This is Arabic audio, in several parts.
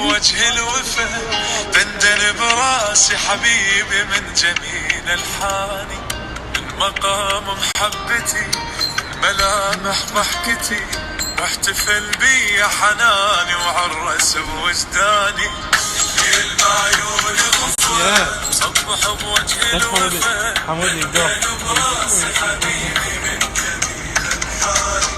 بوجه الوفا دندن براسي حبيبي من جميل الحاني، من مقام محبتي من ملامح ضحكتي، واحتفل بي حناني وعرس بوجداني. ليل بعيون الغفوة صبح بوجه الوفا دندن براسي حبيبي من جميل الحاني،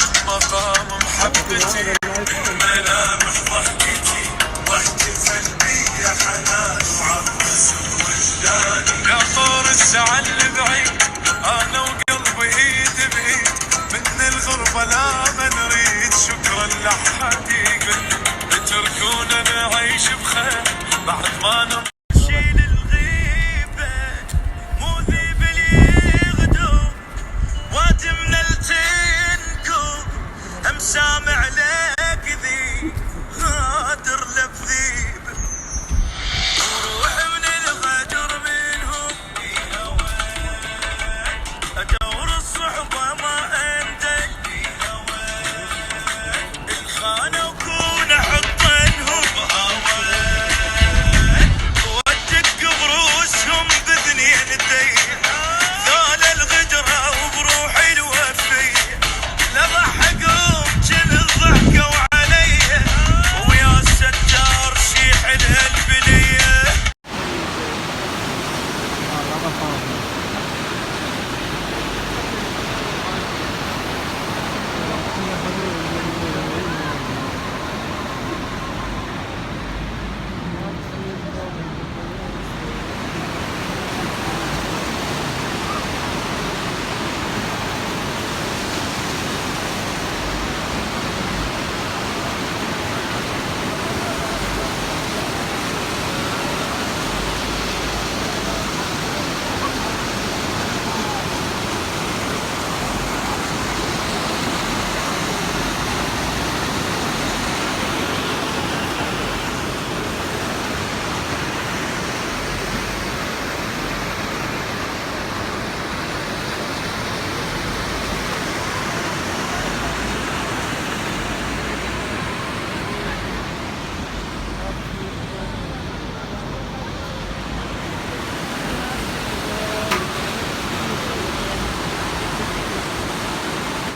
من مقام محبتي من ملامح ضحكتي، واحتفل بي حنان وعرس بوجداني. يا طور الزعل بعيد انا وقلبي ايد بايد، من الغربة لا ما نريد شكرا لحد يقل، اتركونا نعيش بخير بعد ما نمضي